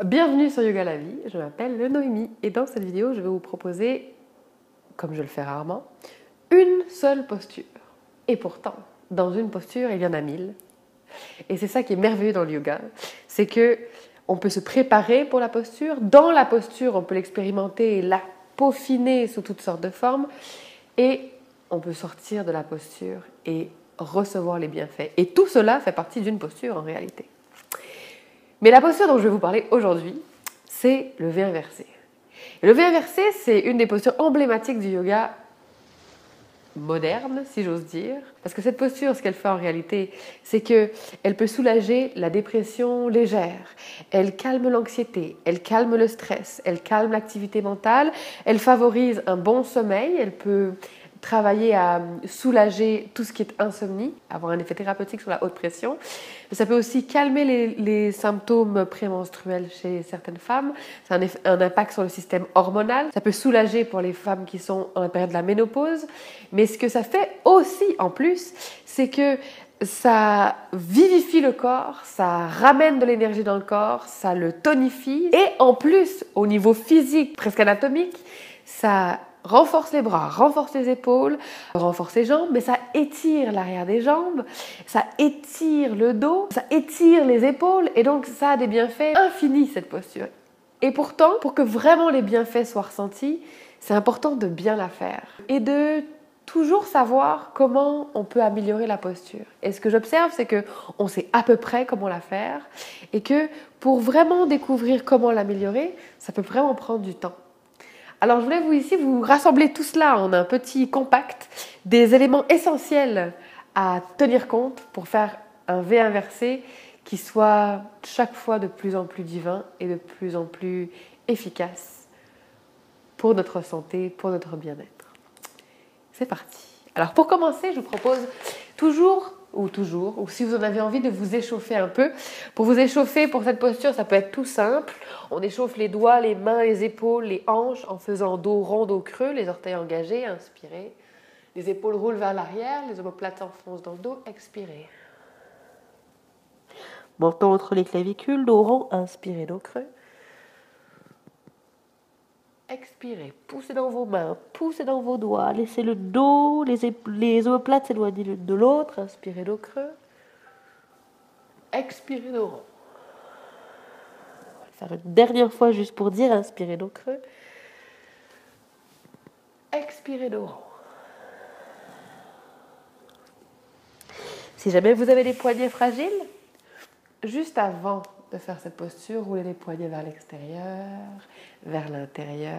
Bienvenue sur Yoga la vie, je m'appelle Noémie et dans cette vidéo je vais vous proposer, comme je le fais rarement, une seule posture. Et pourtant, dans une posture il y en a 1000. Et c'est ça qui est merveilleux dans le yoga, c'est que on peut se préparer pour la posture. Dans la posture, on peut l'expérimenter et la peaufiner sous toutes sortes de formes. Et on peut sortir de la posture et recevoir les bienfaits. Et tout cela fait partie d'une posture en réalité. Mais la posture dont je vais vous parler aujourd'hui, c'est le V inversé. Et le V inversé, c'est une des postures emblématiques du yoga moderne, si j'ose dire. Parce que cette posture, ce qu'elle fait en réalité, c'est qu'elle peut soulager la dépression légère, elle calme l'anxiété, elle calme le stress, elle calme l'activité mentale, elle favorise un bon sommeil, elle peut travailler à soulager tout ce qui est insomnie, avoir un effet thérapeutique sur la haute pression. Ça peut aussi calmer les symptômes prémenstruels chez certaines femmes. Ça a un impact sur le système hormonal. Ça peut soulager pour les femmes qui sont en période de la ménopause. Mais ce que ça fait aussi en plus, c'est que ça vivifie le corps, ça ramène de l'énergie dans le corps, ça le tonifie. Et en plus, au niveau physique, presque anatomique, ça renforce les bras, renforce les épaules, renforce les jambes, mais ça étire l'arrière des jambes, ça étire le dos, ça étire les épaules, et donc ça a des bienfaits infinis cette posture. Et pourtant, pour que vraiment les bienfaits soient ressentis, c'est important de bien la faire et de toujours savoir comment on peut améliorer la posture. Et ce que j'observe, c'est qu'on sait à peu près comment la faire et que pour vraiment découvrir comment l'améliorer, ça peut vraiment prendre du temps. Alors je voulais vous rassembler tout cela en un petit compact des éléments essentiels à tenir compte pour faire un V inversé qui soit chaque fois de plus en plus divin et de plus en plus efficace pour notre santé, pour notre bien-être. C'est parti. Alors pour commencer, je vous propose ou si vous en avez envie de vous échauffer un peu. Pour vous échauffer pour cette posture, ça peut être tout simple. On échauffe les doigts, les mains, les épaules, les hanches en faisant dos rond, dos creux, les orteils engagés, inspirez. Les épaules roulent vers l'arrière, les omoplates s'enfoncent dans le dos, expirez. Menton entre les clavicules, dos rond, inspirez, dos creux. Expirez, poussez dans vos mains, poussez dans vos doigts, laissez le dos, les omoplates s'éloigner de l'autre, inspirez dos creux, expirez dos rond. On va le faire une dernière fois juste pour dire, inspirez dos creux, expirez dos rond. Si jamais vous avez des poignets fragiles, juste avant de faire cette posture, roulez les poignets vers l'extérieur, vers l'intérieur.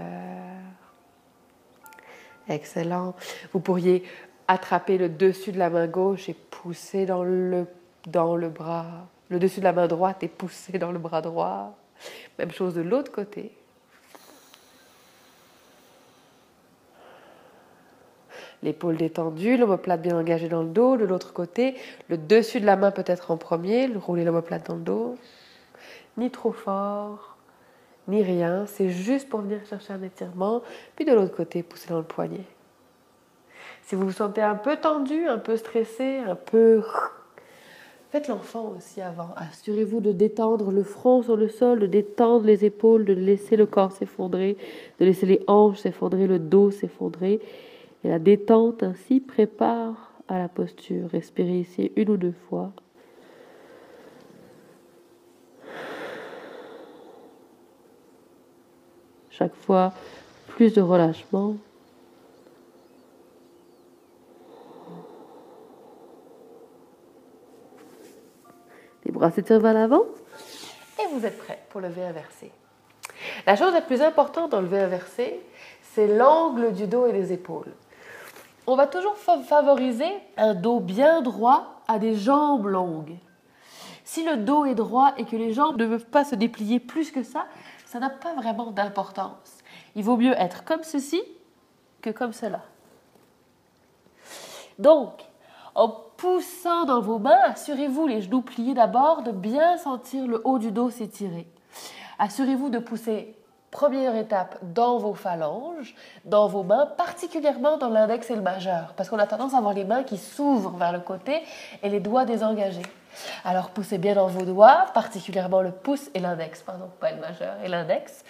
Excellent. Vous pourriez attraper le dessus de la main gauche et pousser dans le bras, le dessus de la main droite et pousser dans le bras droit. Même chose de l'autre côté. L'épaule détendue, l'omoplate bien engagée dans le dos. De l'autre côté, le dessus de la main peut être en premier, rouler l'omoplate dans le dos. Ni trop fort, ni rien. C'est juste pour venir chercher un étirement. Puis de l'autre côté, pousser dans le poignet. Si vous vous sentez un peu tendu, un peu stressé, un peu... Faites l'enfant aussi avant. Assurez-vous de détendre le front sur le sol, de détendre les épaules, de laisser le corps s'effondrer, de laisser les hanches s'effondrer, le dos s'effondrer. Et la détente ainsi prépare à la posture. Respirez ici 1 ou 2 fois. Chaque fois, plus de relâchement. Les bras s'étirent vers l'avant. Et vous êtes prêts pour le V inversé. La chose la plus importante dans le V inversé, c'est l'angle du dos et des épaules. On va toujours favoriser un dos bien droit à des jambes longues. Si le dos est droit et que les jambes ne peuvent pas se déplier plus que ça n'a pas vraiment d'importance. Il vaut mieux être comme ceci que comme cela. Donc, en poussant dans vos mains, assurez-vous les genoux pliés d'abord de bien sentir le haut du dos s'étirer. Assurez-vous de pousser Première étape, dans vos phalanges, dans vos mains, particulièrement dans l'index et le majeur, parce qu'on a tendance à avoir les mains qui s'ouvrent vers le côté et les doigts désengagés. Alors poussez bien dans vos doigts, particulièrement le pouce et l'index, pardon, pas le majeur, et l'index.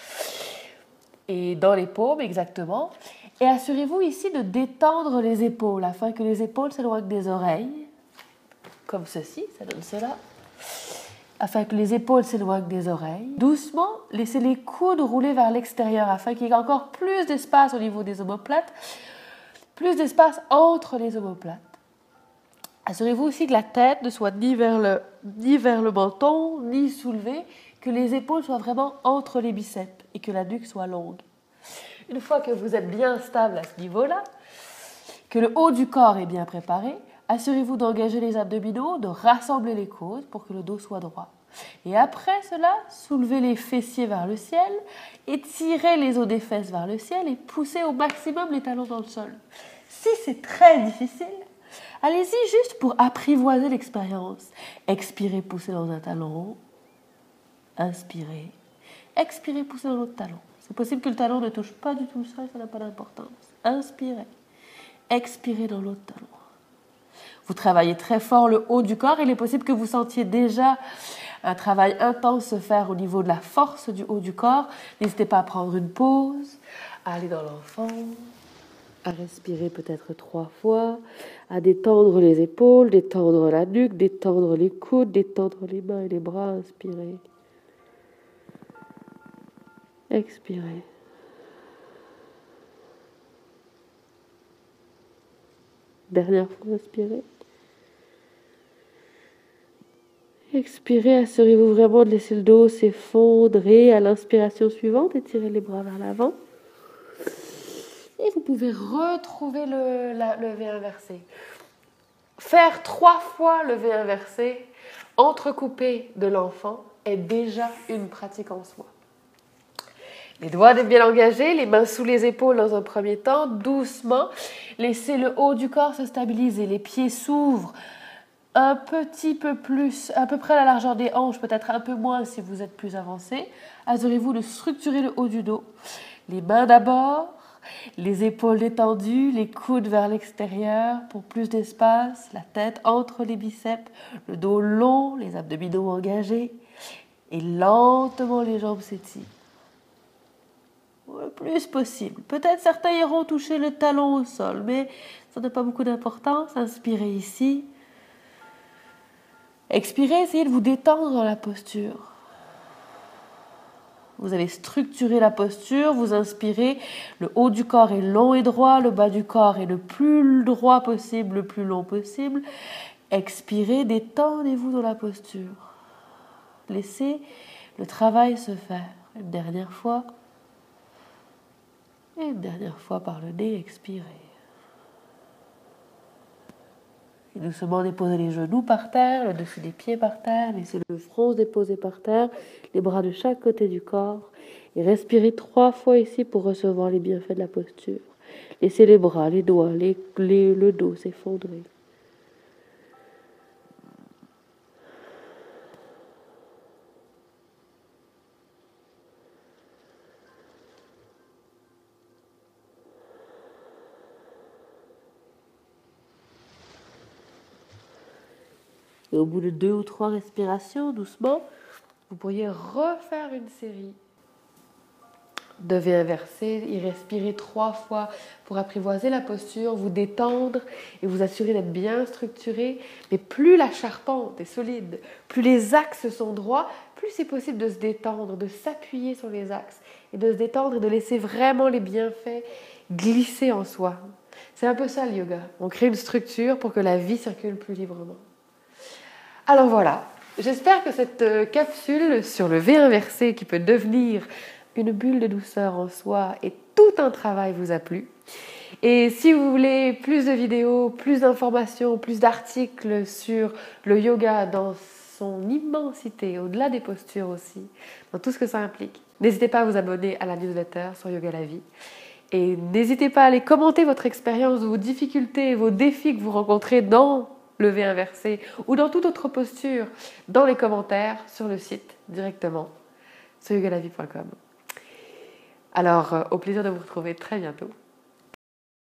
Et dans les paumes exactement. Et assurez-vous ici de détendre les épaules, afin que les épaules s'éloignent des oreilles, comme ceci, ça donne cela. Afin que les épaules s'éloignent des oreilles. Doucement, laissez les coudes rouler vers l'extérieur afin qu'il y ait encore plus d'espace au niveau des omoplates, plus d'espace entre les omoplates. Assurez-vous aussi que la tête ne soit ni vers le menton, ni soulevée, que les épaules soient vraiment entre les biceps et que la nuque soit longue. Une fois que vous êtes bien stable à ce niveau-là, que le haut du corps est bien préparé, assurez-vous d'engager les abdominaux, de rassembler les côtes pour que le dos soit droit. Et après cela, soulevez les fessiers vers le ciel, étirez les os des fesses vers le ciel et poussez au maximum les talons dans le sol. Si c'est très difficile, allez-y juste pour apprivoiser l'expérience. Expirez, poussez dans un talon. Inspirez. Expirez, poussez dans l'autre talon. C'est possible que le talon ne touche pas du tout le sol, ça n'a pas d'importance. Inspirez. Expirez dans l'autre talon. Vous travaillez très fort le haut du corps. Il est possible que vous sentiez déjà un travail intense se faire au niveau de la force du haut du corps. N'hésitez pas à prendre une pause, à aller dans l'enfant, à respirer peut-être 3 fois, à détendre les épaules, détendre la nuque, détendre les coudes, détendre les mains et les bras. Inspirez. Expirez. Dernière fois, inspirez. Expirez, assurez-vous vraiment de laisser le dos s'effondrer à l'inspiration suivante. Étirez les bras vers l'avant. Et vous pouvez retrouver le V inversé. Faire 3 fois le V inversé, entrecoupé de l'enfant, est déjà une pratique en soi. Les doigts bien engagés, les mains sous les épaules dans un premier temps, doucement. Laissez le haut du corps se stabiliser, les pieds s'ouvrent un petit peu plus, à peu près à la largeur des hanches, peut-être un peu moins si vous êtes plus avancé. Assurez-vous de structurer le haut du dos. Les mains d'abord, les épaules détendues, les coudes vers l'extérieur pour plus d'espace, la tête entre les biceps, le dos long, les abdominaux engagés et lentement les jambes s'étirent. Le plus possible. Peut-être certains iront toucher le talon au sol, mais ça n'a pas beaucoup d'importance. Inspirez ici. Expirez, essayez de vous détendre dans la posture. Vous allez structurer la posture, vous inspirez, le haut du corps est long et droit, le bas du corps est le plus droit possible, le plus long possible. Expirez, détendez-vous dans la posture. Laissez le travail se faire. Une dernière fois. Et une dernière fois par le nez, expirez. Et doucement déposez les genoux par terre, le dessus des pieds par terre, laissez le front se déposer par terre, les bras de chaque côté du corps. Et respirez 3 fois ici pour recevoir les bienfaits de la posture. Laissez les bras, les doigts, le dos s'effondrer. Et au bout de 2 ou 3 respirations, doucement, vous pourriez refaire une série de V inversés, y respirer 3 fois pour apprivoiser la posture, vous détendre et vous assurer d'être bien structuré. Mais plus la charpente est solide, plus les axes sont droits, plus c'est possible de se détendre, de s'appuyer sur les axes et de se détendre et de laisser vraiment les bienfaits glisser en soi. C'est un peu ça le yoga. On crée une structure pour que la vie circule plus librement. Alors voilà, j'espère que cette capsule sur le V inversé qui peut devenir une bulle de douceur en soi et tout un travail vous a plu. Et si vous voulez plus de vidéos, plus d'informations, plus d'articles sur le yoga dans son immensité, au-delà des postures aussi, dans tout ce que ça implique, n'hésitez pas à vous abonner à la newsletter sur Yoga la Vie. Et n'hésitez pas à aller commenter votre expérience, vos difficultés, vos défis que vous rencontrez dans le V inversé ou dans toute autre posture dans les commentaires sur le site directement sur yogalavie.com. Alors, au plaisir de vous retrouver très bientôt.